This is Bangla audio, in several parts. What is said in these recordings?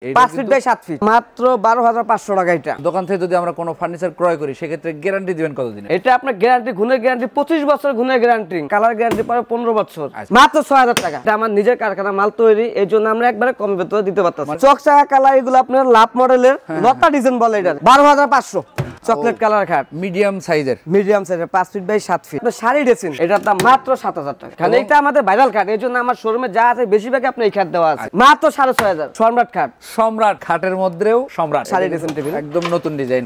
5 ফিট বাই 7 ফিট মাত্র 12500 টাকা। এটা দোকান থেকে যদি আমরা কোনো ফার্নিচার ক্রয় করি সেক্ষেত্রে গ্যারান্টি দিবেন কতদিন? এটা আপনার গ্যারান্টি গুণের গ্যারান্টি 25 বছর, গুণের গ্যারান্টি, কালার গ্যারান্টি পরে 15 বছর, মাত্র 6000 টাকা। এটা আমার নিজের কারখানা মাল তৈরি, এই জন্য আমরা একবারে কম বেতনে দিতে পারতাম। চকচকা কালার এগুলো আপনার লাভ মডেলের লতা ডিজাইন বলে, এটা 12500। চকলেট কালার খাট মিডিয়াম সাইজের 5 feet by 7 feet sari dressing, এটার দাম মাত্র 7000 টাকা। কারণ এটা আমাদের ভাইরাল খাট, এই জন্য আমার শোরুমে যা আছে বেশিরভাগ আপনি এই খাট দেওয়া আছে মাত্র 6500। সম্রাট খাট, সম্রাট খাটের মধ্যেও সম্রাট শাড়ি ড্রেসিং টেবিল, একদম নতুন ডিজাইন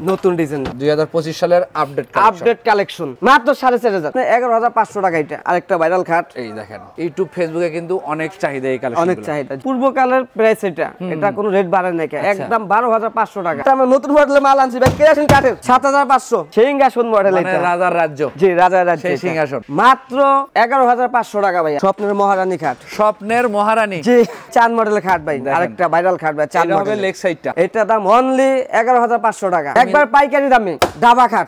2025 সালের আপডেট কালেকশন মাত্র 4500। 11500 টাকা। এটা আরেকটা ভাইরাল খাট। এই দেখেন ইউটিউব ফেসবুকে কিন্তু অনেক চাহিদা এই কালেকশন, অনেক চাহিদা। পূর্বকালের প্রাইস এটা কোনো রেট বাড়ে নাই, একদম 12500 টাকা। আমরা নতুন মডেলের মাল আনছি ভাই, কেরাসিন কাঠের 7500 সিংহাসন মডেল। এটা রাজার রাজ্য, জি রাজার রাজ্য সেই সিংহাসন মাত্র 11500 টাকা ভাই। স্বপ্নের মহারানী খাট, স্বপ্নের মহারানী, জি চাঁদ মডেলের খাট ভাই, আরেকটা ভাইরাল খাট ভাই চাঁদ মডেল। লেগ সাইডটা এটা দাম অনলি 11500 টাকা, একবার পাইকারি দামে। দাবা খাট,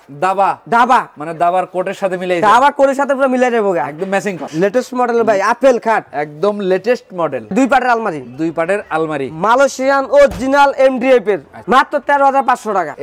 দাবা মানে দাবার কোটের সাথে মিলাই, দাবা কোটের সাথে পুরো মিলাই দেবো, একদম ম্যাচিং লেটেস্ট মডেল ভাই। আপেল খাট, একদম লেটেস্ট মডেল, 2 পাটের আলমারি, মালয়েশিয়ান অরিজিনাল এমডিএফ এর মাত্র 13500 টাকা।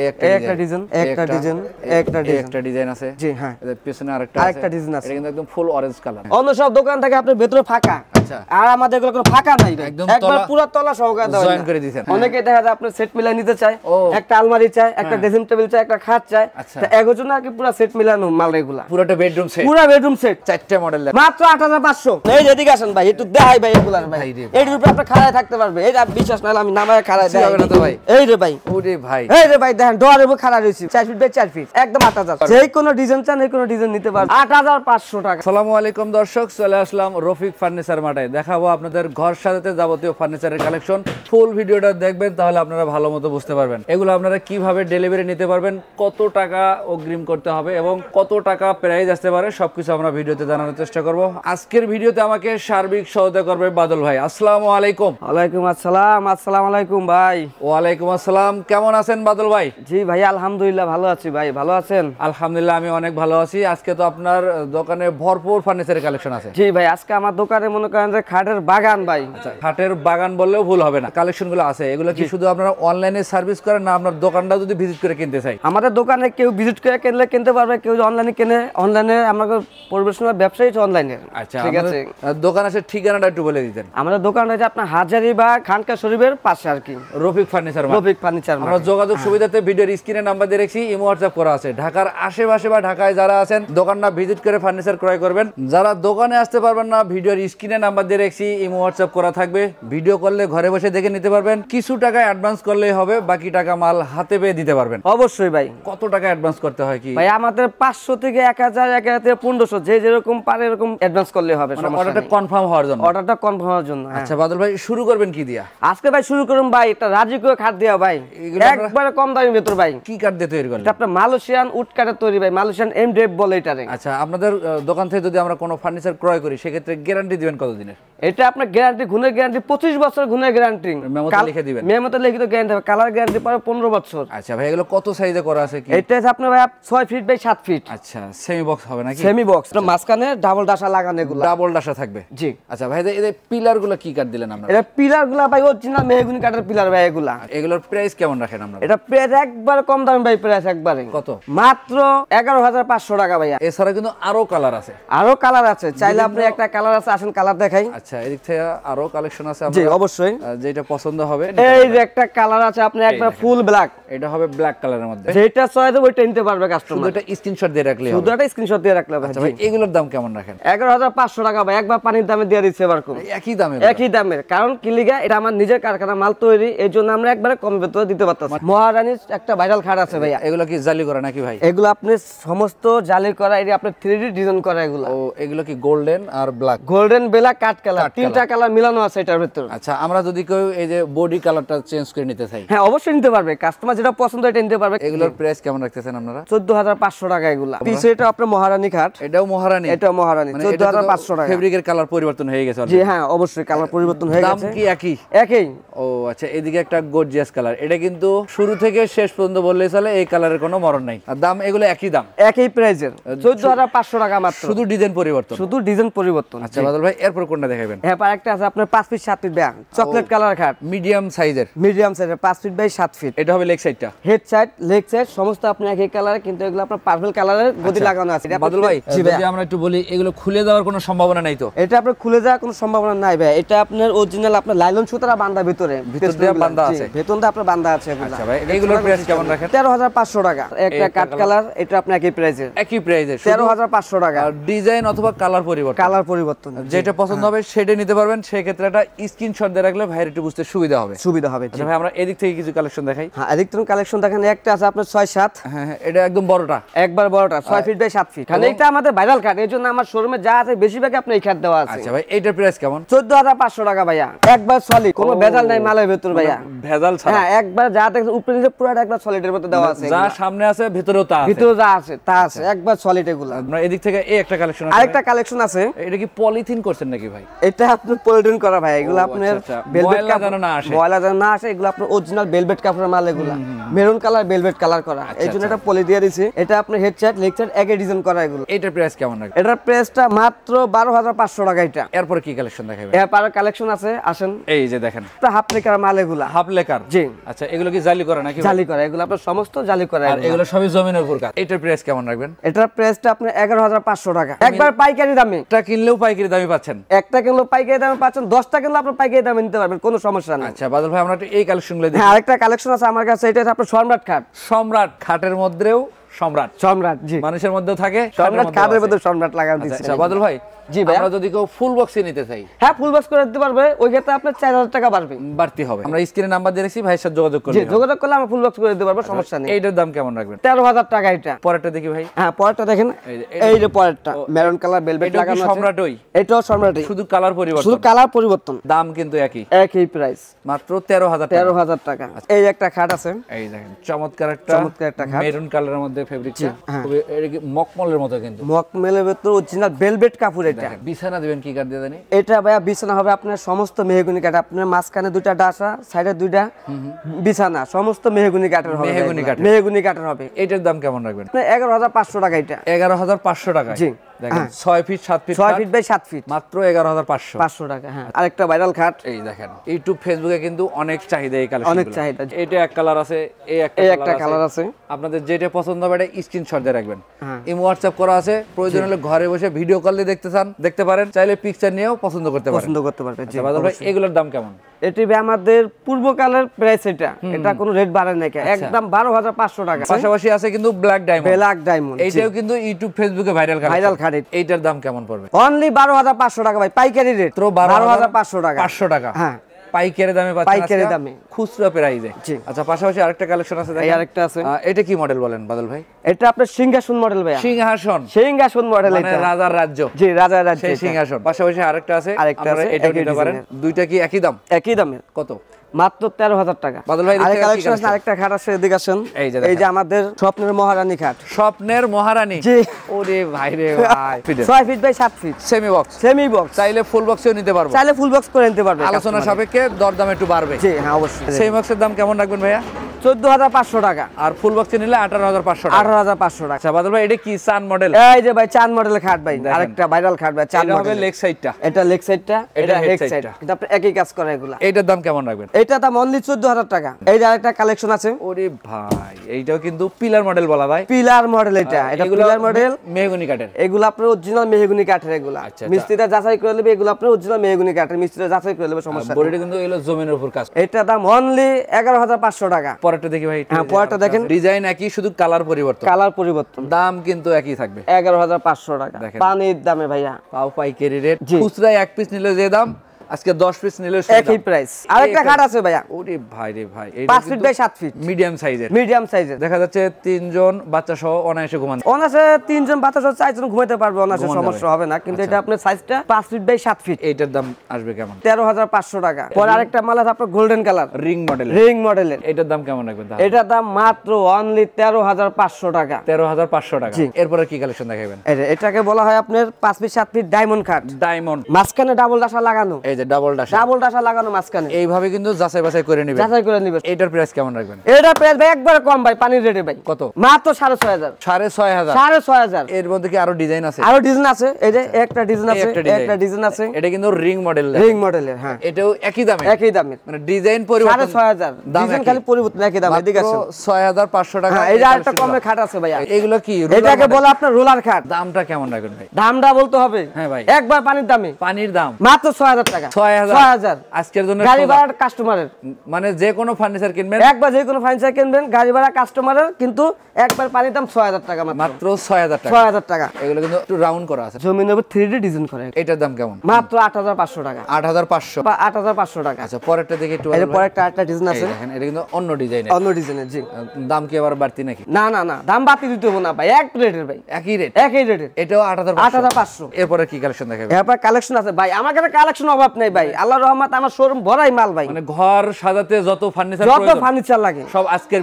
একটা ডিজাইন আছে, জি হ্যাঁ, এর পিছনে আরেকটা ডিজাইন আছে, এটা কিন্তু একদম ফুল অরেঞ্জ কালার। অন্য সব দোকান থেকে আপনি ভেতরে ফাঁকা, আচ্ছা, আর আমাদের এগুলো কোনো ফাঁকা নাই, একবার পুরো তলা সহকারে দেওয়া জয়েন করে দিয়েছেন। অনেকে দেখা যায় আপনি সেট মিলাই নিতে চায়, একটা আলমারি চায়, একটা ড্রেসিং টেবিল চায়, একটা খাট চায়, তো এর জন্য আর কি পুরো সেট মিলানো মাল এগুলা, পুরোটা বেডরুম সেট, পুরো বেডরুম সেট, 4টা মডেল মাত্র 8500। এই এদিকে আসেন ভাই, একটু দেখাই ভাই এগুলার ভাই, এর উপরে আপনি খাড়ায় থাকতে পারবে। এই বিশ্বাস না আমি নামায় খাড়ায় দেখাই হবে না তো ভাই। এই রে ভাই, ওরে ভাই, এই রে ভাই দেখেন ডোরের উপর খাড়া রইছি, 4 ফিট বাই 4 ফিট, একদম 8000। যেই কোন ডিজাইন চান এই কোন ডিজাইন নিতে পারবেন, 8500 টাকা। আসসালামু আলাইকুম দর্শক, চলে আসলাম রফিক ফার্নিচার মার্টে। দেখাবো আপনাদের ঘর সাজাতে যাবতীয় ফার্নিচারের কালেকশন। ফুল ভিডিওটা দেখবেন তাহলে আপনারা ভালো মতো বুঝতে পারবেন এগুলো আপনারা কিভাবে ডেলিভারি নিতে পারবেন, কত টাকা অগ্রিম করতে হবে এবং কত টাকা প্রাইস আসতে পারে, সবকিছু আমরা ভিডিওতে জানানোর চেষ্টা করব। আজকের ভিডিওতে আমাকে সার্বিক সহায়তা করবে বাদল ভাই। আসসালামু আলাইকুম। ওয়ালাইকুম আসসালাম। আসসালামু আলাইকুম ভাই। ওয়ালাইকুম আসসালাম। কেমন আছেন বাদল ভাই? জি ভাই আলহামদুলিল্লাহ ভালো আছি ভাই, ভালো আছেন? আলহামদুলিল্লাহ আমি অনেক ভালো আছি। আজকে তো আপনার দোকানে ভরপুর ফার্নিচারের কালেকশন আছে। জি ভাই আজকে আমার দোকানে মনে করেন যে খাটের বাগান ভাই। আচ্ছা, খাটের বাগান বললেও ভুল হবে না, কালেকশনগুলো আছে। এগুলো কি শুধু আপনারা অনলাইনে সার্ভিস করেন না আপনার দোকানটা যদি ভিজিট করে কিনতে চাই? আমাদের দোকানে কেউ ভিজিট করে কিনলে কিনতে পারবে, কেউ অনলাইনে কিনে, অনলাইনে আমাদের পরিবেশনার ব্যবসায়ী অনলাইনে। আচ্ছা ঠিক আছে, দোকান আছে ঠিকানাটা একটু বলে দিতেন। আমাদের দোকান হচ্ছে আপনার হাজারীবাগ খানকা শরীফের পাশে আর কি, রফিক ফার্নিচার। রফিক ফার্নিচার। আমরা যোগাযোগ সুবিধাতে ভিডিওর স্ক্রিনে নাম্বার দিয়ে রেখেছি, ইমো হোয়াটসঅ্যাপ করা আছে। ঢাকার আশেপাশে বা ঢাকায় যারা আছেন দোকানটা ভিজিট করে ফার্নিচার ক্রয় করবেন। যারা দোকানে আসতে পারবেন না ভিডিওর স্ক্রিনে নাম্বার দিয়ে রেখেছি, ইমো হোয়াটসঅ্যাপ করা থাকবে। ভিডিও করলে ঘরে বসে দেখে নিতে পারবেন। কিছু টাকা অ্যাডভান্স করলেই হবে, বাকি টাকা মাল হাতে পেয়ে দিতে পারবেন। অবশ্যই ভাই। কত টাকা অ্যাডভান্স করতে হয় কি ভাই? আমাদের 500 থেকে 1000, 1000 থেকে 1500, যে যেরকম পারে এরকম অ্যাডভান্স করলে হবে। অর্ডারটা কনফার্ম হওয়ার জন্য। অর্ডারটা কনফার্ম হওয়ার জন্য। আচ্ছা বাদল ভাই শুরু করবেন কি দিয়া? আজকে ভাই শুরু করুন ভাই একটা রাজকীয় খাট দিয়া ভাই, একবারে কম দামের ভিতর ভাই। কি কাঠ দিয়ে তৈরি করেন? এটা আপনার মালয়েশিয়ান উড কাঠের তৈরি ভাই, মালয়েশিয়ান এমডিএফ বলে এটারে। আচ্ছা, আপনাদের দোকান থেকে যদি আমরা কোনো ফার্নিচার ক্রয় করি সেক্ষেত্রে গ্যারান্টি দিবেন কতদিনের? এটা আপনার গ্যারান্টি গুণের গ্যারান্টি 25 বছর, গুণের গ্যারান্টি মেমোতে লিখে দিবেন। মেমোতে লিখিত গ্যারান্টি হবে, কালার গ্যারান্টি পরে 15 বছর। আচ্ছা ভাই এগুলো কত সাইজে করা আছে কি? এটা আছে আপনার ভাই 6 ফিট বাই 7 ফিট। আচ্ছা সেমি বক্স হবে নাকি? সেমি বক্স, মাঝখানে ডাবল ডাসা লাগানো, এগুলো ডাবল ডাসা থাকবে। জি। আচ্ছা ভাই এই পিলারগুলো কি কাঠ দিলেন আপনারা? এটা পিলারগুলো ভাই অরিজিনাল মেহগনি কাঠের পিলার ভাই এগুলা। এগুলোর প্রাইস কেমন রাখেন আপনারা? এটা প্রাইস একবার কম দামে ভাই, প্রাইস একবারে কত? মাত্র 11500 টাকা ভাই। এছাড়া কিন্তু আরো কালার আছে, আরো কালার আছে, চাইলে আপনি একটা কালার আছে, আসেন কালার দেখাই। আচ্ছা এদিক থেকে আরো কালেকশন আছে। জি অবশ্যই, যেটা পছন্দ হবে। এই যে একটা কালার আছে আপনি একবার ফুল ব্ল্যাক, এটা হবে ব্ল্যাক কালারের মধ্যে। যেটা চয়েস ওইটা নিতে পারবে কাস্টমার, শুধু এটা স্ক্রিনশট দিয়ে রাখলে হবে। শুধু একটা স্ক্রিনশট দিয়ে রাখলে হবে। আচ্ছা ভাই এগুলোর দাম কেমন রাখেন? 11500 টাকা ভাই, একবার পানির দামে দিয়ে দিচ্ছে এবার। একই দামে? একই দামের, কারণ কি লিগা এটা আমার নিজের কারখানা মাল তৈরি, এই জন্য আমরা একবারে কম বেতনে দিতে পারতাম। মহারানীর একটা ভাইরাল খাট আছে ভাইয়া। এগুলো কি জালি করা নাকি ভাই? এগুলো আপনি সমস্ত জালি করা, এটা আপনি 3D ডিজাইন করা এগুলো। ও এগুলো কি গোল্ডেন আর black? Golden, black, cut colour, তিনটা কালার মিলানো আছে এটার ভিতর। আচ্ছা আমরা যদি কেউ এই যে বডি কালারটা চেঞ্জ করে নিতে চাই? হ্যাঁ অবশ্যই নিতে পারবে, কাস্টমার যেটা পছন্দ এটা নিতে পারবে। এগুলোর প্রাইস কেমন রাখতেছেন আপনারা? 14500 টাকা এগুলো। পিছে এটা আপনার মহারানী খাট। এটাও মহারানী? এটাও মহারানী, 14500 টাকা। ফেব্রিকের কালার পরিবর্তন হয়ে গেছে? জি হ্যাঁ অবশ্যই কালার পরিবর্তন হয়ে গেছে। দাম কি একই? একই। ও আচ্ছা, এদিকে একটা গর্জিয়াস কালার, এটা কিন্তু শুরু থেকে শেষ পর্যন্ত বললেই চলে এই কালারের কোনো মরণ নাই। আর দাম এগুলো একই দাম, একই প্রাইজের 14500 টাকা মাত্র, শুধু ডিজাইন পরিবর্তন। শুধু ডিজাইন পরিবর্তন। আচ্ছা বাদল ভাই, এরপর কোনটা দেখাবেন? হ্যাঁ, আরেকটা আছে আপনার 5 feet 7 feet bag, chocolate colour খাট, মিডিয়াম সাইজের, মিডিয়াম সাইজের 5 ফিট বাই 7 ফিট। এটা হবে লেগ সাইডটা, হেড সাইড লেগ সাইড সমস্ত আপনি একই কালারে, কিন্তু এগুলো আপনার পার্পল কালারের গদি লাগানো আছে। বাদল ভাই যদি আমরা একটু বলি, এগুলো খুলে দেওয়ার কোনো সম্ভাবনা নাই তো? এটা আপনার খুলে যাওয়ার কোনো সম্ভাবনা নাই ভাই, এটা আপনার অরিজিনাল আপনার লাইলন সুতারা বাঁধা ভিতরে দিয়ে বাঁধা আছে, ভেতর দিয়ে আপনার বাঁধা আছে। আচ্ছা ভাই, এগুলোর প্রাইস কেমন রাখেন? 13500 টাকা। একটা কাট কালার, এটা আপনার একই প্রাইসের, একই প্রাইসের 13500 টাকা। আর ডিজাইন অথবা কালার পরিবর্তন, কালার পরিবর্তন যেটা পছন্দ হবে সেটা নিতে পারবেন। সেই ক্ষেত্রে একটা স্ক্রিনশট দিয়ে রাখলে ভাইয়ের একটু বুঝতে সুবিধা হবে। সুবিধা হবে। আচ্ছা ভাই, আমরা এদিক থেকে কিছু কালেকশন দেখাই। হ্যাঁ, এদিক থেকে কালেকশন দেখেন। একটা আছে আপনার 6-7। হ্যাঁ হ্যাঁ, এটা একদম বড়টা, একবার বড়টা 6 ফিট বাই 7 ফিট। কারণ এটা আমাদের ভাইরাল কাট, এজন্য আমার শোরুমে যা আছে বেশিরভাগ আপনি এই কাট দেওয়া আছে। আচ্ছা ভাই, এটার প্রাইস কেমন? 14500 টাকা ভাইয়া, একবার সলিড, কোনো ভেজাল নাই মালের ভিতর ভাইয়া, ভেজাল ছাড়া। হ্যাঁ, একবার যা দেখেন উপরে নিচে পুরোটা একবার সলিডের মধ্যে দেওয়া আছে, যা সামনে আছে ভিতরেও তা আছে, ভিতরে যা আছে তা আছে, একবার সলিড এগুলা। আমরা এদিক থেকে এই একটা কালেকশন আছে, আরেকটা কালেকশন আছে। এটা কি পলিথিন করছেন নাকি ভাই? এটা আপনার পলিথিন করা ভাই, এগুলো আপনার ভেলভেট ময়লা যেন না আসে, ময়লা যেন না আসে, এগুলো আপনার অরিজিনাল ভেলভেট কাপড়ের মাল, এগুলা মেরুন কালার ভেলভেট কালার করা, এইজন্য এটা পলি দিয়ে দিয়েছি। এটা আপনার হেড সাইড লেগ সাইড একই ডিজাইন করা এগুলো। এটার প্রাইস কেমন রাখবেন? এটার প্রাইসটা মাত্র 12500 টাকা। এটা এরপর কি কালেকশন দেখাবেন? এরপর কালেকশন আছে, আসেন। এই যে দেখেন, এটা হাফ লেকার মাল এগুলা, হাফ লেকার। জি। আচ্ছা, এগুলো কি জালি করা নাকি? জালি করা, এগুলো আপনার সমস্ত জালি করা, আর এগুলো সবই জমিনের উপর কাজ। এটার প্রাইস কেমন রাখবেন? এটার প্রাইসটা আপনার 11500 টাকা, একবার পাইকারি দামে। এটা কিনলেও পাইকারি দামে পাচ্ছেন, একটা কিনলেও পাইকারি দামে পাচ্ছেন, 10টা কিনলেও আপনি পাইকারি দামে নিতে পারবেন, কোনো সমস্যা নেই। আচ্ছা বাদল ভাই, আমরা একটু এই কালেকশনগুলো দেখি। হ্যাঁ, আরেকটা কালেকশন আছে আমার কাছে, এটা হচ্ছে আপনার সম্রাট খাট। সম্রাট খাটের মধ্যেও সম্রাট, সম্রাট, জি, মানুষের মধ্যেও থাকে, সম্রাট খাটের মধ্যে সম্রাট লাগানো দিচ্ছে। আচ্ছা বাদল ভাই, জি ভাই, আমরা যদি কেউ ফুল বক্সে নিতে চাই, হ্যাঁ ফুল বক্স করে দিতে পারবে, ওই ক্ষেত্রে আপনার 4000 টাকা বাড়বে, বাড়তি হবে। আমরা স্ক্রিনে নাম্বার দিয়ে রাখছি, ভাইয়ের সাথে যোগাযোগ করলে, জি, যোগাযোগ করলে আমরা ফুল বক্স করে দিতে পারবো, সমস্যা নেই। এইটার দাম কেমন রাখবেন? 13000 টাকা এটা। পরেরটা দেখি ভাই। হ্যাঁ, পরেরটা দেখেন, এই যে পরেরটা মেরুন কালার ভেলভেট লাগানো আছে, সম্রাটই, এটাও সম্রাটই, শুধু কালার পরিবর্তন, শুধু কালার পরিবর্তন, দাম কিন্তু একই প্রাইস, মাত্র 13000 টাকা। 13000 টাকা। এই একটা খাট আছে, এই দেখেন চমৎকার একটা খাট, মেরুন কালারের মধ্যে ফেব্রিকটা খুবই মকমলের মতো, কিন্তু মকমলের ভিতর অরিজিনাল ভেলভেট কাপড়। এটা বিছানা দিবেন কি কাঠ দিয়ে জানি? এটা ভাইয়া বিছানা হবে আপনার সমস্ত মেহগনি কাঠ, আপনার মাঝখানে দুইটা ডাসা, সাইডে দুইটা বিছানা, সমস্ত মেহগনি কাঠের হবে, মেহগনি কাঠের হবে। এটার দাম কেমন রাখবেন? 11500 টাকা এটা। 11500 টাকা, জি। দেখেন 6 feet 7 feet, 6 feet by 7 feet, মাত্র 11500 টাকা। হ্যাঁ, আরেকটা ভাইরাল খাট, এই দেখেন ইউটিউব ফেসবুকে কিন্তু অনেক চাহিদা এই কালেকশন, অনেক চাহিদা। এটা এক কালার আছে, এই একটা কালার আছে, আপনাদের যেটা পছন্দ হবে এটা স্ক্রিনশট দিয়ে রাখবেন। ইমো হোয়াটসঅ্যাপ করা আছে, প্রয়োজন হলে ঘরে বসে ভিডিও কল দিয়ে দেখতে পারেন, চাইলে পিকচার নিয়েও পছন্দ করতে পারবেন। জি বাদল ভাই, এগুলোর দাম কেমন? এটি আমাদের পূর্বকালের প্রাইস, এটা কোনো রেট বাড়ে নাই, একদম 12500 টাকা। পাশাপাশি আছে কিন্তু ব্ল্যাক ডায়মন্ড, এইটাও কিন্তু ইউটিউব ফেসবুকে ভাইরাল খাট। এইটার দাম কেমন পড়বে? অনলি 12500 টাকা ভাই, পাইকারি রেট 12500 টাকা। 500 টাকা, হ্যাঁ, পাইকারি দামে পাচ্ছেন, পাইকারি দামে, খুচরা প্রাইসে। আচ্ছা, পাশাপাশি আরেকটা কালেকশন আছে, দেখেন আরেকটা আছে। এটা কি মডেল বলেন বাদল ভাই? এটা আপনার সিংহাসন মডেল ভাই, সিংহাসন মডেল, এটা রাজার রাজ্য, জি, রাজার রাজ্য, সেই সিংহাসন। পাশাপাশি আরেকটা আছে, আপনারা এটা নিতে পারেন। দুইটা কি একই দাম? একই দামে। কত? মাত্র 13000 টাকা। বাদল ভাই, আরেকটা খাট আছে, এদিকে আসেন। এই যে আমাদের স্বপ্নের মহারানী খাট। স্বপ্নের মহারানী, জি। ওরে ভাই রে ভাই, 6 feet by 7 feet, semi box, চাইলে ফুল বক্সেও নিতে পারবো, চাইলে ফুল বক্স করে নিতে পারবে, আলোচনা সাপেক্ষে দরদাম একটু বাড়বে। জি হ্যাঁ, অবশ্যই। সেমি বক্সের দাম কেমন রাখবেন ভাইয়া? 14500 টাকা। আর ফুল বক্সে নিলে 18500 টাকা। 18500 টাকা। আচ্ছা বাদল ভাই, এটা কি চান মডেল? এই যে ভাই চান মডেলের খাট ভাই, আরেকটা ভাইরাল খাট ভাই, চান মডেল। হবে লেগ সাইডটা, এটা লেগ সাইডটা, এটা হেড সাইড, সাইড, কিন্তু আপনি একই কাজ করে এগুলা। এইটার দাম কেমন রাখবেন? এটা দাম অনলি 14000 টাকা। এই যে আরেকটা কালেকশন আছে, ওরে ভাই, এইটাও কিন্তু পিলার মডেল বলা ভাই, পিলার মডেল। এটা পিলার মডেল, মেহগনি কাঠের, এগুলো আপনার অরিজিনাল মেহগনি কাঠের এগুলা। মিস্ত্রিটা যাচাই করে নেবে, এগুলো আপনার অরিজিনাল মেহগনি কাঠের, মিস্ত্রিটা যাচাই করে নেবে, সমস্যা নেই। বডিটা কিন্তু এগুলো জমিনের উপর কাজ। এটা দাম অনলি 11500 টাকা। পরেরটা দেখি ভাই। হ্যাঁ, পরেরটা দেখেন, ডিজাইন একই, শুধু কালার পরিবর্তন, দাম কিন্তু একই থাকবে, 11500 টাকা, পানির দামে ভাইয়া, পাও পাইকারি রেট। খুচরায় এক পিস নিলে যে দাম, আজকে 10 পিস নিলে একই প্রাইস। আরেকটা খাট আছে ভাইয়া, ওরে ভাই রে ভাই, 5 ফিট বাই 7 ফিট, মিডিয়াম সাইজের, দেখা যাচ্ছে 3 জন বাচ্চা সহ অনায়াসে ঘুমান, অনায়াসে 3 জন বাচ্চা সহ 4 জন ঘুমাতে পারবে, অনায়াসে সমস্যা হবে না। কিন্তু এটা আপনার সাইজটা 5 ফিট বাই 7 ফিট, এইটার দাম আসবে কেমন? 13500 টাকা। পরে আরেকটা মাল আছে আপনার গোল্ডেন কালার, রিং মডেলের, এটার দাম কেমন রাখবেন তাহলে? এটার দাম মাত্র অনলি 13500 টাকা। 13500 টাকা। এরপরে কি কালেকশন দেখাবেন? এটাকে বলা হয় আপনার 5 ফিট 7 ফিট ডায়মন্ড খাট, ডায়মন্ড, মাঝখানে ডাবল ডাসা লাগানো। এই যে ডাবল ডাসা লাগানো মাঝখানে এইভাবে কিন্তু যাচাই বাছাই করে নেবেন। এটার প্রাইস কেমন রাখবেন? এটার প্রাইস ভাই একবার কম ভাই, পানির রেটে ভাই। কত? মাত্র 6,500। 6,500। এর মধ্যে কি আরো ডিজাইন আছে? আরো ডিজাইন আছে, এই যে একটা ডিজাইন আছে, একটা ডিজাইন আছে। এটা কিন্তু রিং মডেলের। হ্যাঁ, এটাও একই দামে, মানে ডিজাইন পরিবর্তন। 6,500 ডিজাইন খালি পরিবর্তন, একই দাম। এদিকে আছে 6,500 টাকা। হ্যাঁ, এই যে আরেকটা কমে খাট আছে ভাই। এগুলো কি? এটাকে বলে আপনার রোলার খাট। দামটা কেমন রাখবেন ভাই? দামটা বলতে হবে। হ্যাঁ ভাই, একবার পানির দাম মাত্র 6,000 টাকা। 6,000 আজকের জন্য। গাড়ি ভাড়া কাস্টমারের, মানে যে কোনো ফার্নিচার কিনবেন, একবার যে কোনো ফার্নিচার কিনবেন গাড়ি ভাড়া কাস্টমারের, কিন্তু একবার পানির দাম 6,000 টাকা মাত্র 6,000 টাকা। 6,000 টাকা। এগুলো কিন্তু একটু রাউন্ড করা আছে, জমিনের উপর 3D ডিজাইন করে। এটার দাম কেমন? মাত্র 8,500 টাকা। 8,500 টাকা। আচ্ছা, পরেরটা দেখে একটু। এর পরে একটা ডিজাইন আছে, দেখেন এটা কিন্তু অন্য ডিজাইনের। জি। দাম কি আবার বাড়তি নাকি? না, দাম বাড়তি দিতে হবে না ভাই, এক রেটের ভাই, একই রেটের। এটাও 8,500। এরপরে কি কালেকশন দেখাবেন? এরপর কালেকশন আছে ভাই, আমার কাছে কালেকশন অভাব নেই ভাই, আল্লাহর রহমত, আমার শোরুম ভরাই মাল ভাই। মানে ঘর সাজাতে যত ফার্নিচার লাগে সব আজকের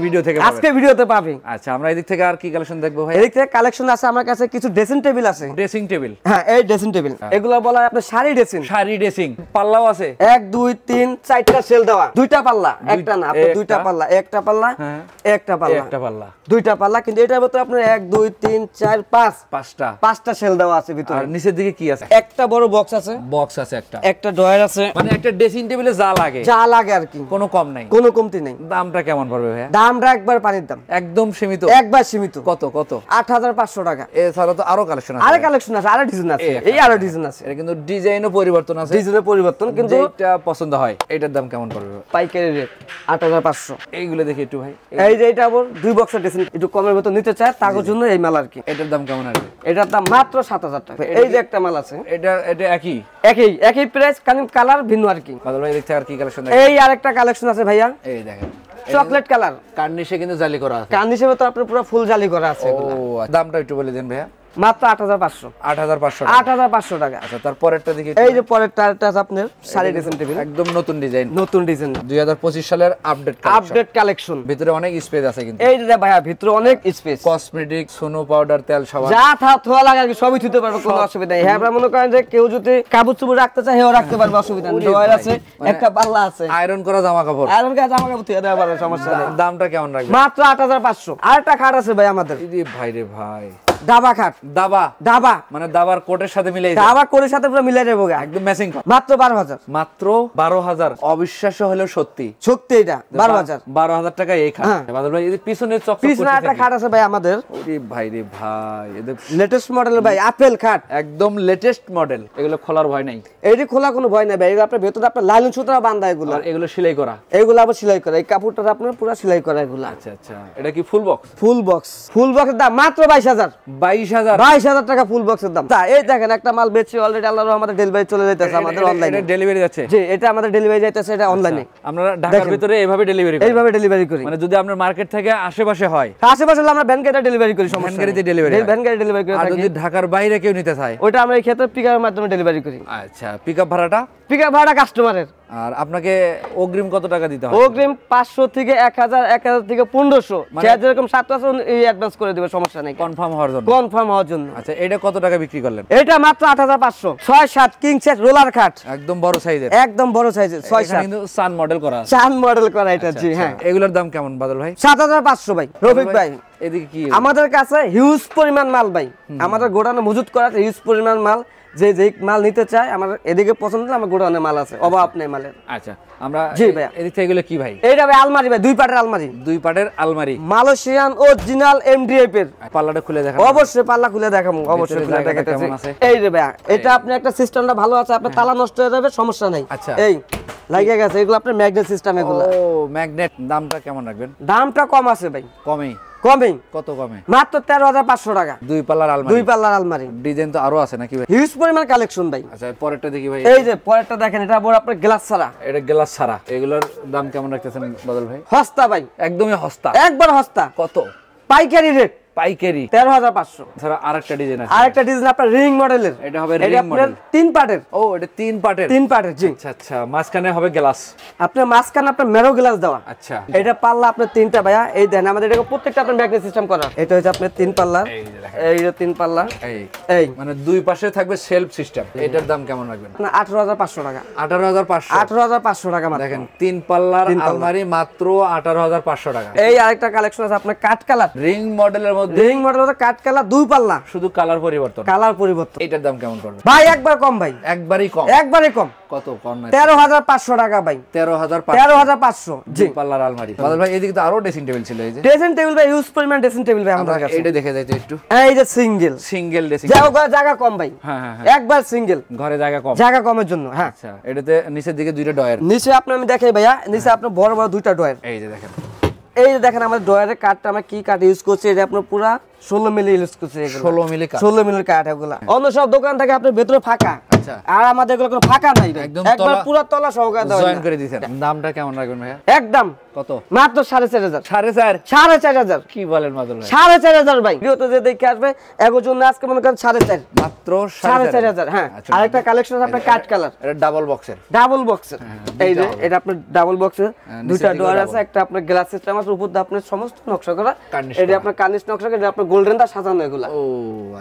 ভিডিওতে পাবে। আচ্ছা, আমরা এদিক থেকে আর কি কালেকশন দেখবো ভাই? এদিক থেকে কালেকশন আছে আমার কাছে, কিছু ড্রেসিং টেবিল আছে। হ্যাঁ, এই ড্রেসিং টেবিল, এগুলো বলা হয় আপনার শাড়ি ড্রেসিং। পাল্লাও আছে 1 2 3 4টা সেল দেওয়া, দুইটা পাল্লা, একটা না আপনার দুইটা পাল্লা, একটা পাল্লা, একটা পাল্লা, দুইটা পাল্লা। কিন্তু এটার ভিতরে আপনার 1 2 3 4 5টা সেল দেওয়া আছে ভিতরে। আর নিচের দিকে কি আছে? একটা বড় বক্স আছে, একটা ড্রয়ার আছে, মানে একটা ড্রেসিং টেবিলে যা লাগে আর কি, কোনো কম নাই, কোনো কমতি নাই। দামটা কেমন পড়বে ভাই? দামটা একবার পানির দাম, একদম সীমিত, একবার সীমিত। কত? 8,500 টাকা। এছাড়া তো আরো কালেকশন আছে, আরো ডিজাইন আছে, এই আরো ডিজাইন আছে। এটা কিন্তু ডিজাইনও পরিবর্তন আছে, কিন্তু যেটা পছন্দ হয়। এটার দাম কেমন পড়বে? পাইকারি রেট 8,500। এইগুলো দেখি একটু ভাই। এই যে এটা আবার 2 বক্সের ডিজাইন, একটু কমের মতো নিতে চায় তার জন্য এই মাল আর কি। এটার দাম কেমন আসবে? এটার দাম মাত্র 7,000 টাকা। এই যে একটা মাল আছে, এটা একই প্রাইস, কারণ কালার ভিন্ন আর কি। বাদল ভাই দেখতে আর কি কালেকশন? এই আরেকটা কালেকশন আছে ভাইয়া, এই দেখেন চকলেট কালার, কার্নিশে কিন্তু জালি করা আছে। কার্নিশের তো আপনার পুরো ফুল জালি করা আছে এগুলো। দামটা একটু বলে দেন ভাইয়া। মাত্র 8,500 টাকা। আচ্ছা, তারপরেরটা দেখি। এই যে পরেরটা আছে আপনার শাড়ি ড্রেসিং টেবিল, একদম নতুন ডিজাইন 2025 সালের আপডেট কালেকশন। ভিতরে অনেক স্পেস আছে কিন্তু। এই যে ভাইয়া ভিতরে অনেক স্পেস, কসমেটিক, সোনো পাউডার, তেল, সাবান যা থোয়া লাগে আর কি, সবই ধুতে পারবে, কোনো অসুবিধা নেই। হ্যাঁ, আপনারা মনে করেন যে কেউ যদি কাপড় চোপড় রাখতে চায় হেও রাখতে পারবে, অসুবিধা নেই। ড্রয়ার আছে, একটা পাল্লা আছে, আয়রন করা জামা কাপড় ধুয়ে দেওয়া পারবে, সমস্যা নেই। দামটা কেমন রাখবেন? মাত্র 8,500। আরেকটা খাট আছে ভাই আমাদের, ভাই রে ভাই, দাবা খাট। দাবা মানে দাবার কোটের সাথে মিলাই, দাবা কোটের সাথে পুরো মিলাই দেবো, একদম ম্যাচিং। মাত্র 12,000। মাত্র 12,000। অবিশ্বাস্য হলেও সত্যি এটা 12,000 টাকা এই খাট। বাদল ভাই, এই পিছনের পিছনে একটা খাট আছে ভাই আমাদের, ওরে ভাই রে ভাই, এদের লেটেস্ট মডেল ভাই, আপেল খাট, একদম লেটেস্ট মডেল। এগুলো খোলার ভয় নাই, এটি খোলা কোনো ভয় নাই ভাই। এগুলো আপনার ভেতরে আপনার লাইলন সুতা বাঁধা, এগুলো এগুলো সেলাই করা, এগুলো আবার সেলাই করা, এই কাপড়টা আপনার পুরো সেলাই করা এগুলো। আচ্ছা, এটা কি ফুল বক্স? ফুল বক্সের দাম মাত্র 22,000 টাকা ফুল বক্সের দাম। এই দেখেন একটা মাল বেচছি অলরেডি, আল্লাহর রহমতে ডেলিভারি চলে যাইতেছে আমাদের অনলাইনে। ডেলিভারি যাচ্ছে? জি, এটা আমাদের ডেলিভারি যাইতেছে, এটা অনলাইনে। আমরা ঢাকার ভিতরে এইভাবে ডেলিভারি করি। মানে যদি আপনার মার্কেট থেকে আশেপাশে হয়, হলে আমরা ভ্যান গাড়িতে ডেলিভারি করি, ভ্যান গাড়িতে ডেলিভারি করি। আর যদি ঢাকার বাইরে কেউ নিতে চায়, ওটা আমরা এই ক্ষেত্রে পিকআপের মাধ্যমে ডেলিভারি করি। আচ্ছা, পিকআপ ভাড়াটা কাস্টমারের। আর আপনাকে অগ্রিম কত টাকা দিতে হয়? অগ্রিম 500 থেকে 1000, 1000 থেকে 1500, যেরকম 7 আছে এই অ্যাডভান্স করে দিবে, সমস্যা নেই, কনফার্ম হওয়ার জন্য। আচ্ছা, এটা কত টাকা বিক্রি করলেন? এটা মাত্র 8,500। 6-7 কিং সেট রোলার খাট, একদম বড় সাইজের, 6-7 কিন্তু সান মডেল করা, এটা। জি হ্যাঁ। এগুলোর দাম কেমন বাদল ভাই? 7,500 ভাই। রফিক ভাই, এদিকে কি আমাদের কাছে হিউজ পরিমাণ মাল ভাই, আমাদের গোডাউনে মজুত করা আছে হিউজ পরিমাণ মাল। যে মাল নিতে চায় আমার এদিকে পছন্দ হলে আমার গোডাউনে মাল আছে, অভাব নেই মালের। আচ্ছা, আমরা জি ভাই, এদিক থেকে এগুলো কি ভাই? এইটা ভাই আলমারি ভাই, 2 পাটের আলমারি, মালয়েশিয়ান অরিজিনাল এমডিএফ এর। পাল্লাটা খুলে দেখাবো? অবশ্যই পাল্লা খুলে দেখাবো, অবশ্যই খুলে দেখাতেছি। এই রে ভাই, এটা আপনি একটা সিস্টেমটা ভালো আছে, আপনার তালা নষ্ট হয়ে যাবে, সমস্যা নাই। আচ্ছা, এই লাগিয়ে গেছে, এগুলো আপনার ম্যাগনেট সিস্টেম, এগুলো। ও, ম্যাগনেট। দামটা কেমন রাখবেন? দামটা কম আছে ভাই, কমে। কত কমে? মাত্র 13,500 টাকা। 2 পাল্লার আলমারি। ডিজাইন তো আরো আছে নাকি ভাই? হিউজ পরিমাণ কালেকশন ভাই। আচ্ছা, পরেরটা দেখি ভাই। এই যে পরেরটা দেখেন, এটা বড় আপনার গ্লাস ছাড়া। এটা গ্লাস ছাড়া। এগুলোর দাম কেমন রাখতেছেন বাদল ভাই? সস্তা ভাই, একদমই সস্তা, একবার সস্তা। কত? পাইকারি রেট পাইকারি 13,500। ধরো আরেকটা ডিজাইন আছে, আরেকটা ডিজাইন আপনার রিং মডেলের, এটা হবে রিং মডেল, 3 পার্টের। ও এটা 3 পার্টের, 3 পার্টের জি। আচ্ছা আচ্ছা, মাঝখানে হবে গ্লাস, আপনার মাঝখানে আপনার মেরো গ্লাস দেওয়া। আচ্ছা এটা পাল্লা আপনার 3টা ভাইয়া, এই দেন আমাদের এটা প্রত্যেকটা আপনার ম্যাগনেট সিস্টেম করা। এটা হচ্ছে আপনার 3 পাল্লা, এই যে 3 পাল্লা, এই মানে দুই পাশে থাকবে সেলফ সিস্টেম। এটার দাম কেমন রাখবেন? 18,500 টাকা। 18,500, 18,500 টাকা মাত্র। দেখেন 3 পাল্লার আলমারি মাত্র 18,500 টাকা। এই আরেকটা কালেকশন আছে আপনার কাট কালার, রিং মডেলের মধ্যে, রিং মডেলের কাট কালার 2 পাল্লা, শুধু কালার পরিবর্তন, কালার পরিবর্তন। এটার দাম কেমন পড়বে ভাই একবার কম ভাই, একবারই কম, একবারই কম। কত কম? 13,500 টাকা ভাই, 13,500 জি। পাল্লার আলমারি। বাদল ভাই এদিকে তো আরো ড্রেসিং টেবিল ছিল, এই যে ড্রেসিং টেবিল ভাই, ইউজ পরিমাণ ড্রেসিং টেবিল ভাই আমাদের কাছে। এটা দেখে যাইতো একটু, এই যে সিঙ্গেল ড্রেসিং, জায়গা কম ভাই, হ্যাঁ হ্যাঁ, একবার সিঙ্গেল, ঘরে জায়গা কম, জায়গা কমের জন্য। হ্যাঁ আচ্ছা, এটাতে নিচের দিকে দুইটা ডয়ার, নিচে আপনার আমি দেখাই ভাইয়া, নিচে আপনার বড় বড় 2টা ডয়ার। এই যে দেখেন, এই যে দেখেন আমাদের ডয়ারের কাঠটা আমরা কি কাঠ ইউজ করছি, এটা আপনার পুরা 16 মিলি ইউজ করছি। 16 মিলি কাঠ, 16 মিলির কাঠ এগুলা। অন্য সব দোকান থেকে আপনার ভেতরে ফাঁকা, আচ্ছা, আর আমাদের এগুলো কোনো ফাঁকা নাই, একদম একবার পুরো তলা সহকারে দেওয়া জয়েন করে দিয়েছেন। দামটা কেমন রাখবেন ভাইয়া? একদম কত? মাত্র 4,500। 4,500? 4,500 কি বলেন বাদল ভাই? 4,500 ভাই। ভিডিওতে যে দেখে আসবে এগোর জন্য আজকে মনে করেন 4,500, মাত্র 4,500। হ্যাঁ, আচ্ছা, আরেকটা কালেকশন আছে আপনার কাট কালার, এটা ডাবল বক্সের, ডাবল বক্সের। এই যে এটা আপনার ডাবল বক্সের, 2টা ডোর আছে, একটা আপনার গ্লাস সিস্টেম আছে, উপর দিয়ে আপনার সমস্ত নকশা করা। এটা আপনার কার্নিশ নকশা, এটা আপনার গোল্ডেন দা সাজানো এগুলা। ও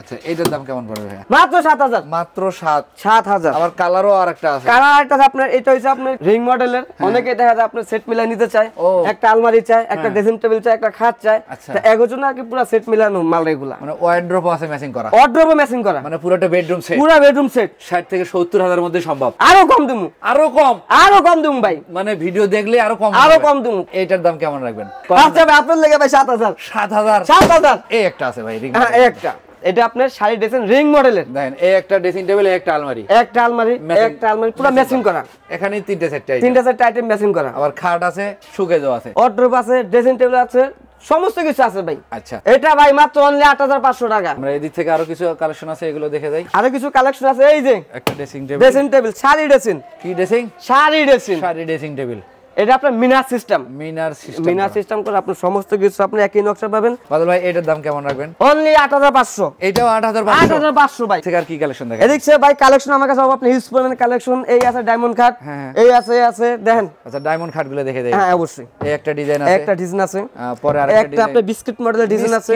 আচ্ছা, এটার দাম কেমন পড়বে ভাইয়া? মাত্র 7,000, মাত্র 7,000। 7,000। আবার কালারও আরেকটা আছে, কালার একটা আপনার, এটা হইছে আপনার রিং মডেলের। অনেকে দেখা যায় আপনার সেট মিলাই নিতে চায়, একটা আলমারি চায়, একটা ড্রেসিং টেবিল চায়, একটা খাট চায়, তো এগোর জন্য আর কি পুরো সেট মিলানো মাল এগুলা। মানে ওয়ার্ড্রোব আছে ম্যাচিং করা, ওয়ার্ড্রোব ম্যাচিং করা, মানে পুরোটা বেডরুম সেট, পুরো বেডরুম সেট 60 থেকে 70,000 এর মধ্যে সম্ভব। আরো কম দিমু, আরো কম? আরো কম দিমু ভাই, মানে ভিডিও দেখলে আরো কম, আরো কম দিমু। এটার দাম কেমন রাখবেন? আচ্ছা ভাই আপনার লেগে ভাই 7,000। 7,000? 7,000। এই একটা আছে ভাই, রিং, হ্যাঁ একটা, এটা আপনার শাড়ি ড্রেসিং রিং মডেলের। দেখেন, এই একটা ড্রেসিং টেবিল, একটা আলমারি, একটা আলমারি, একটা আলমারি পুরো ম্যাচিং করা, এখানে 3টে সেট, 3টা সেট আইটেম ম্যাচিং করা। আবার খাট আছে, সুকেজও আছে, ওয়ার্ড্রোব আছে, ড্রেসিং টেবিল আছে, সমস্ত কিছু আছে ভাই। আচ্ছা, এটা ভাই মাত্র অনলি 8,500 টাকা। আমরা এদিক থেকে আরো কিছু কালেকশন আছে, এগুলো দেখে যাই। আরো কিছু কালেকশন আছে, এই যে একটা dressing table, dressing table, sari dressing, কি dressing? Sari dressing, sari dressing table. এটা আপনার মিনার সিস্টেম, মিনার সিস্টেম, মিনার সিস্টেম করে আপনি সমস্ত কিছু আপনি একই নকশা পাবেন। বাদল ভাই এটার দাম কেমন রাখবেন? অনলি 8,500। এটাও 8,500? 8,500 ভাই। থেকে আর কি কালেকশন দেখেন? এদিক সে ভাই কালেকশন আমার কাছে আপনি ইউজ করবেন কালেকশন। এই আছে ডায়মন্ড কাট, এই আছে দেখেন। আচ্ছা, ডায়মন্ড কাটগুলো দেখে দেই। হ্যাঁ অবশ্যই, এই একটা ডিজাইন আছে, একটা ডিজাইন আছে, পরে আরেকটা একটা আপনার বিস্কিট মডেলের ডিজাইন আছে,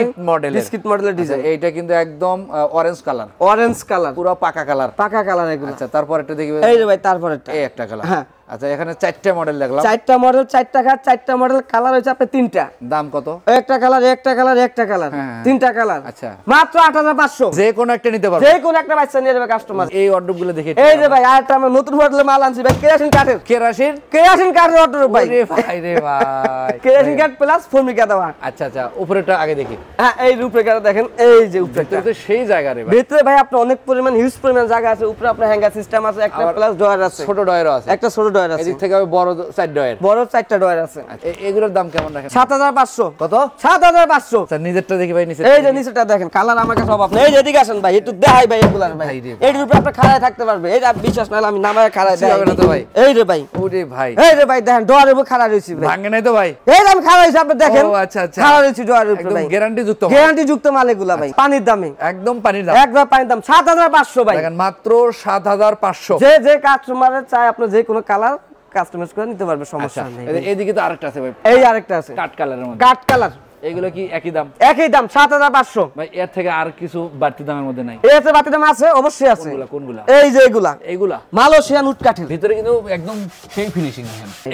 বিস্কিট মডেলের ডিজাইন। এইটা কিন্তু একদম অরেঞ্জ কালার, অরেঞ্জ কালার, পুরো পাকা কালার, পাকা কালার এগুলো। আচ্ছা, তারপর একটা দেখি, এই যে ভাই তারপরেরটা, এই একটা কালার। হ্যাঁ আচ্ছা, এখানে 4টা মডেল দেখলাম, 4টা মডেল, 4টা কাট, 4টা মডেল, কালার হচ্ছে আপনার 3টা। দাম কত? একটা কালার, একটা কালার, একটা কালার, 3টা কালার। আচ্ছা, মাত্র 8,500। যে কোনো একটা নিতে পারবে, যে কোনো একটা বাচ্চা নিয়ে যাবে কাস্টমার। এই অর্ডার গুলো দেখে। এই যে ভাই আরেকটা আমরা নতুন মডেলের মাল আনছি ভাই, কেরাসিন কাঠের, কেরাসিন কাঠের অর্ডার ভাই। রে ভাই রে ভাই, কেরাসিন কাঠ প্লাস ফর্মিকা দেওয়া। আচ্ছা আচ্ছা, উপরেরটা আগে দেখি। হ্যাঁ এই উপরেটা দেখেন, এই যে উপরেটা তো সেই জায়গা রে ভাই। ভিতরে ভাই আপনার অনেক পরিমাণ হিউজ পরিমাণ জায়গা আছে। উপরে আপনার হ্যাঙ্গার সিস্টেম আছে, একটা প্লাস ডয়ার আছে, ছোট ডয়ারও আছে, একটা ছোট ডয়ার আছে। এদিক থেকে বড় 4 ডয়ার, বড় 4টা ডয়ার আছে। এগুলোর দাম কেমন রাখেন? 7,500। কত? 7,500। আচ্ছা, নিজেরটা দেখি ভাই, নিচে এই যে নিচেটা দেখেন, কালার আমার কাছে অভাব নেই। এই যে এদিকে আসেন ভাই, একটু দেখাই ভাই এগুলার ভাই। এর উপরে আপনি খাড়ায় থাকতে পারবে। এই বিশ্বাস নাহলে আমি নামায় খাড়ায় দেখাই না তো ভাই। এই রে ভাই, ওরে ভাই, এই রে ভাই দেখেন ডয়ারের উপর খাড়া রইছি ভাই, ভাঙে নাই তো ভাই? এই যে আমি খাড়া রইছি, আপনি দেখেন। ও আচ্ছা আচ্ছা, খাড়া রইছি ডয়ারের উপরে একদম ভাই, গ্যারান্টি যুক্ত, গ্যারান্টি যুক্ত মাল এগুলা ভাই, পানির দামে, একদম পানির দাম, একবার পানির দাম। 7,500 ভাই, দেখেন মাত্র 7,500। যে কাস্টমারের চাই আপনি যে কোনো কালার কাস্টমাইজ করে নিতে পারবে, সমস্যা নেই। এদিকে তো আরেকটা আছে ভাই, এই আরেকটা আছে কাট কালারের মধ্যে, কাট কালার। এগুলো কি একই দাম? একই দাম, 7,500 ভাই। এর থেকে আর কিছু বাড়তি দামের মধ্যে নাই? এতে বাতি দাম আছে, অবশ্যই আছে। কোনগুলা? এই যে এগুলা, এগুলা মালয়েশিয়ান উড কাঠের, ভিতরে কিন্তু একদম সেই ফিনিশিং।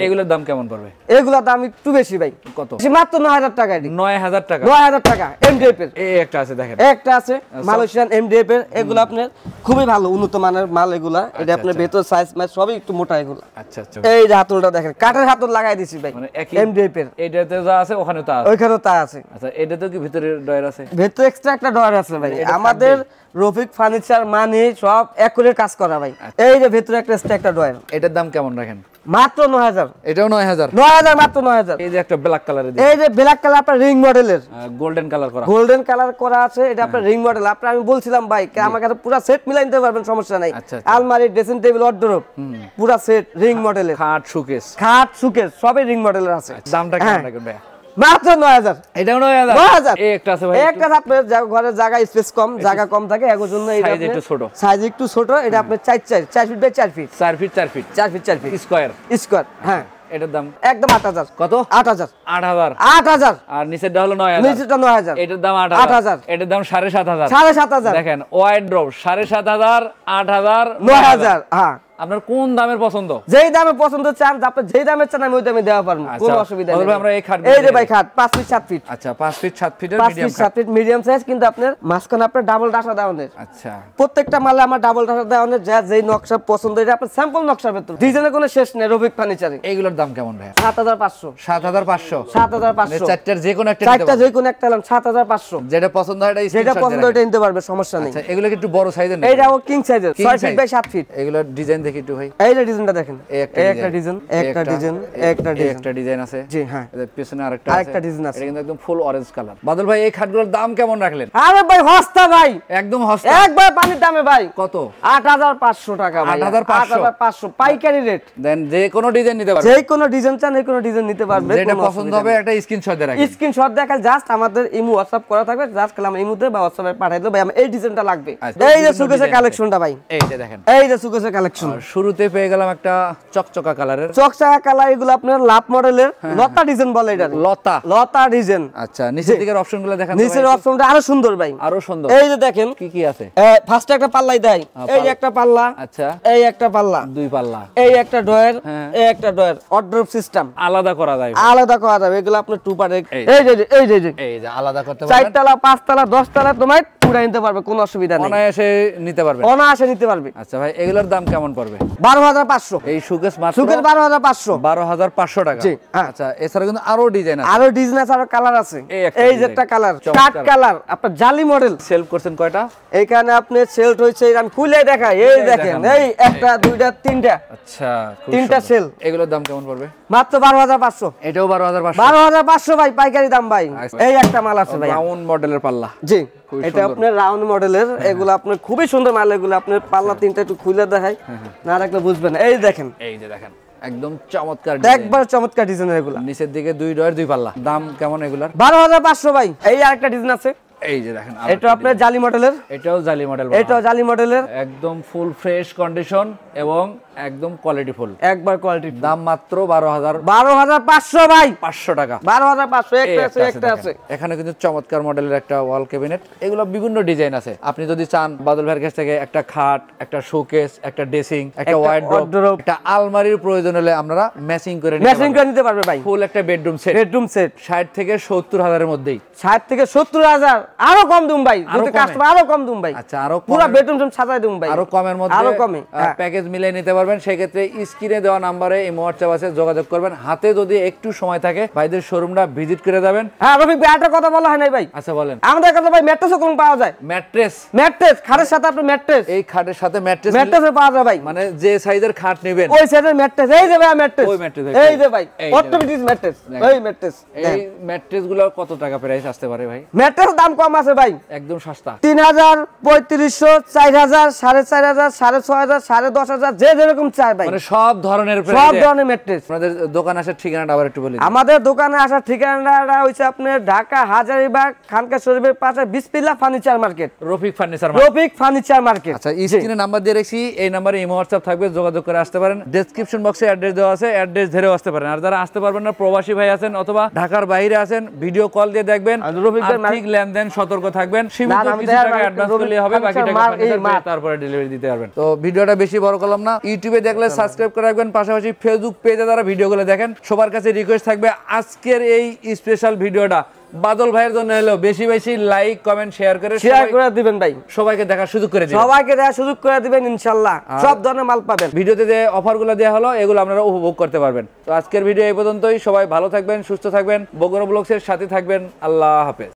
এগুলোর দাম কেমন পড়বে? এগুলার দাম একটু বেশি ভাই। কত? মাত্র 9,000 টাকা। 9,000 টাকা? 9,000 টাকা এমডিএফ এর। এই একটা আছে দেখেন, একটা আছে মালয়েশিয়ান এমডিএফ এর। এগুলো আপনার খুবই ভালো, উন্নত মানের মাল এগুলা। এটা আপনার ভেতর সাইজ মাইজ সবই একটু মোটা এগুলা। আচ্ছা আচ্ছা, এই যে হাতলটা দেখেন, কাঠের হাতল লাগাই দিছি ভাই, মানে একই এমডিএফ এর। এইটাতে যা আছে ওখানে তা আছে, ওইখানেও তা আছে। আচ্ছা, এটাতে কি ভিতরে ডয়ার আছে? ভেতরে এক্সট্রা একটা ডয়ার আছে ভাই। আমাদের রফিক ফার্নিচার মানে সব একুরের কাজ করা ভাই। এই যে ভেতরে একটা এক্সট্রা একটা ডয়ার। এটার দাম কেমন রাখেন? মাত্র 9,000। এটাও 9,000? 9,000, মাত্র 9,000। এই যে একটা ব্ল্যাক কালারের, এই যে ব্ল্যাক কালার আপনার রিং মডেলের, গোল্ডেন কালার করা, গোল্ডেন কালার করা আছে। এটা আপনার রিং মডেল। আপনার আমি বলছিলাম ভাই আমার কাছে পুরো সেট মিলাই নিতে পারবেন, সমস্যা নাই। আলমারি, ড্রেসিং টেবিল, ওয়ারড্রোব পুরো সেট রিং মডেলের। খাট, শোকেস, খাট, শোকেস সবই রিং মডেলের আছে। দামটা কেমন রাখবেন ভাই? মাত্র 9000। এটাও 9000। 9000 এই একটা আছে ভাই, একটা আপনার ঘরের জায়গা স্পেস কম, জায়গা কম থাকে, এর জন্য এটা সাইজ একটু ছোট, সাইজ একটু ছোট। এটা আপনার 4 feet by 4 feet, 4 feet 4 feet 4 feet 4 feet square. Square. হ্যাঁ, এটার দাম একদম 8000। কত? 8000। 8000। 8000। আর নিচেরটা হলো 9000। নিচেরটা 9000। এটার দাম 8000। এটার দাম 7500। 7500 দেখেন ওয়াইড ড্রপ 7500, 8000, 9000। হ্যাঁ, আপনার কোন দামের পছন্দ? যেই দামে পছন্দ চান, আপনি যেই দামে চান আমি ওই দামে দেওয়া পারবো, কোনো অসুবিধা নেই। আমরা এই খাট, এই যে ভাই খাট 5 ফিট 7 ফিট। আচ্ছা 5 ফিট 7 ফিটের 5 medium feet 7 feet medium size, কিন্তু আপনার মাঝখানে আপনার ডাবল ডাসা দেওয়ানের। আচ্ছা, প্রত্যেকটা মালে আমার ডাবল ডাসা দেওয়ানের, যা যেই নকশা পছন্দ এটা আপনার স্যাম্পল নকশার ভেতর, ডিজাইনের কোনো শেষ নেই। রফিক ফার্নিচারে এইগুলোর দাম কেমন ভাই? 7500। 7500। 7500। চারটার যে কোনো একটা চারটা যে কোনো একটা নিলাম 7500। যেটা পছন্দ হয় যেটা পছন্দ ওটা নিতে পারবে, সমস্যা নেই। আচ্ছা, এগুলো কি একটু বড় সাইজের নাকি? এইটাও কিং সাইজের 6 ফিট বাই 7 ফিট। এগুলোর ডিজাইন দেখি একটু ভাই। এইটা ডিজাইনটা দেখেন, এই একটা ডিজাইন, একটা ডিজাইন, একটা ডিজাইন, একটা ডিজাইন আছে। জি হ্যাঁ, এর পিছনে আরেকটা ডিজাইন আছে। এটা কিন্তু একদম ফুল অরেঞ্জ কালার। বাদল ভাই এই খাটগুলোর দাম কেমন রাখলেন? আরে ভাই হস্তা ভাই, একদম হস্তা, একবার পানির দামে ভাই। কত? 8500 টাকা ভাই। 8500 পাইকারি রেট। দেন যে কোনো ডিজাইন নিতে পারবে, যে কোনো ডিজাইন চান এই কোনো ডিজাইন নিতে পারবে, যেটা পছন্দ হবে একটা স্ক্রিনশট দিয়ে রাখবেন। স্ক্রিনশট দেখা জাস্ট আমাদের ইমো WhatsApp করা থাকবে, জাস্ট কালাম ইমোতে বা WhatsApp-এ পাঠিয়ে দেব ভাই, আমার এই ডিজাইনটা লাগবে। এই যে সুকেসের কালেকশনটা ভাই, এই যে দেখেন, এই যে সুকেসের কালেকশন। শুরুতে পেয়ে গেলাম একটা চকচকা কালারের, চকচকা কালার। এগুলো আপনার লাভ মডেলের লতা ডিজাইন বলে এটা, লতা ডিজাইন। আচ্ছা, নিচের দিকের অপশনগুলো দেখেন, নিচের অপশনটা আরো সুন্দর ভাই, আরো সুন্দর। এই যে দেখেন কি কি আছে। ফার্স্টে একটা পাল্লাই দেয়, এই একটা পাল্লা, আচ্ছা এই একটা পাল্লা, দুই পাল্লা, এই একটা ডয়ার, এই একটা ডয়ার, অর্ডার সিস্টেম আলাদা করা যায়, আলাদা করা যাবে। এগুলো আপনার টু পার্ট, এই যে এই যে এই যে আলাদা করতে পারবেন। 4 তলা 5 তলা 10 তলা তোমার পুরা নিতে পারবে, কোনো অসুবিধা নেই, অনায়াসে নিতে পারবে, অনায়াসে নিতে পারবে। আচ্ছা ভাই, এগুলোর দাম কেমন পড়বে? 12500। এই সুকেস মাত্র সুকেস 12500। 12500 টাকা। জি, আচ্ছা, এছাড়া কিন্তু আরো ডিজাইন আছে, আরো ডিজাইন আছে, আরো কালার আছে। এই যে একটা কালার, কাট কালার, আপনার জালি মডেল। সেল করছেন কয়টা? এইখানে আপনি সেল হইছে, আমি খুলে দেখাই, এই দেখেন, এই একটা দুইটা তিনটা, আচ্ছা তিনটা সেল। এগুলোর দাম কেমন পড়বে? মাত্র 12500। এটাও 12500। 12500 ভাই, পাইকারি দাম ভাই। এই একটা মাল আছে ভাই, রাউন্ড মডেলের পাল্লা। জি, এটা আপনার রাউন্ড মডেলের। এগুলো আপনার খুবই সুন্দর মাল। এগুলো আপনার পাল্লা তিনটা একটু খুলে দেখাই, না রাখলে বুঝবেন। এই দেখেন, এই যে দেখেন, একদম চমৎকার, একবার চমৎকার ডিজাইনের এগুলো। নিচের দিকে দুই ডয়ার দুই পাল্লা। দাম কেমন এগুলার? 12500 ভাই। এই আরেকটা ডিজাইন আছে, এই যে দেখেন, এটা আপনার জালি মডেলের, এটাও জালি মডেল, এটাও জালি মডেলের, একদম ফুল ফ্রেশ কন্ডিশন এবং একদম কোয়ালিটি ফুল, একবার কোয়ালিটি। দাম মাত্র 12500 ভাই, 500 টাকা। 12500। একটা আছে, একটা আছে। এখানে কিন্তু চমৎকার মডেলের একটা ওয়াল ক্যাবিনেট। এগুলো বিভিন্ন ডিজাইন আছে। আপনি যদি চান বাদল ভাইয়ের কাছ থেকে একটা খাট, একটা শোকেস, একটা ড্রেসিং, একটা ওয়ার্ডরোব, একটা আলমারির প্রয়োজন হলে আমরা ম্যাচিং করে নিতে পারবে ভাই। ফুল একটা বেডরুম সেট, 60 থেকে 70,000 এর মধ্যেই। 60 থেকে 70,000, আরো কম দুম ভাই, যদি কাস্টমার আরো কম দুম ভাই। আচ্ছা, আরো পুরো বেডরুম সাজাই দুম ভাই, আরো কমের মধ্যে, আরো কমে প্যাকেজ মিলিয়ে নিতে পারবেন। সেই ক্ষেত্রে স্ক্রিনে দেওয়া নম্বরে এই হোয়াটসঅ্যাপ আছে, যোগাযোগ করবেন। হাতে যদি একটু সময় থাকে ভাইদের শোরুমটা ভিজিট করে যাবেন। হ্যাঁ রফিক ভাই, একটা কথা বলা হয় নাই ভাই। আচ্ছা বলেন। আমাদের কাছে ভাই ম্যাট্রেসও কোন পাওয়া যায়। ম্যাট্রেস খাটের সাথে আপনি ম্যাট্রেস, এই খাটের সাথে ম্যাট্রেসও পাওয়া যায় ভাই। মানে যে সাইজের খাট নেবেন ওই সাইজের ম্যাট্রেস। এই যে ভাই ম্যাট্রেস, ওই ম্যাট্রেস, এই যে ভাই অর্থোপেডিক্স ম্যাট্রেস, এই ম্যাট্রেস। এই ম্যাট্রেস গুলো কত টাকা প্রাইস আসতে পারে ভাই? ম্যাট্রেস দাম কম আছে ভাই, একদম সস্তা। 3000, 3500, 4000, 4500, 6500, 10500, যে যেরকম চাই ভাই, মানে সব ধরনের ম্যাট্রেস। আপনাদের দোকান আসার ঠিকানাটা আবার একটু বলি। আমাদের দোকানে আসার ঠিকানাটা হইছে আপনার ঢাকা হাজারীবাগ খানকা শরীফের পাশে বিসমিল্লাহ furniture market, Rafiq furniture market. আচ্ছা, স্ক্রিনে নাম্বার দিয়ে রেখেছি, এই নাম্বারে ইমো হোয়াটসঅ্যাপ থাকবে, যোগাযোগ করে আসতে পারেন। ডেসক্রিপশন বক্সে অ্যাড্রেস দেওয়া আছে, অ্যাড্রেস ধরেও আসতে পারেন। আর যারা আসতে পারবেন না, প্রবাসী ভাই আছেন অথবা ঢাকার বাইরে আছেন, ভিডিও কল দিয়ে দেখবেন। আর্থিক লেনদেন সতর্ক থাকবেন, সীমিত কিছু টাকা অ্যাডভান্স করলে হবে, বাকি টাকা তারপরে ডেলিভারি দিতে পারবেন। তো ভিডিওটা বেশি বড় করলাম না, ইউটিউবে দেখলে সাবস্ক্রাইব করে রাখবেন, পাশাপাশি ফেসবুক পেজে যারা ভিডিওগুলো দেখেন সবার কাছে রিকোয়েস্ট থাকবে আজকের এই স্পেশাল ভিডিওটা বাদল ভাইয়ের জন্য হলো বেশি বেশি লাইক কমেন্ট শেয়ার করে দিবেন ভাই, সবাইকে দেখার সুযোগ করে দিবেন, সবাইকে দেখার সুযোগ করে দিবেন। ইনশাআল্লাহ সব ধরনের মাল পাবেন। ভিডিওতে যে অফারগুলো দেওয়া হলো এগুলো আপনারা উপভোগ করতে পারবেন। তো আজকের ভিডিও এই পর্যন্তই। সবাই ভালো থাকবেন, সুস্থ থাকবেন, বগুড়া ব্লগসের সাথে থাকবেন। আল্লাহ হাফেজ।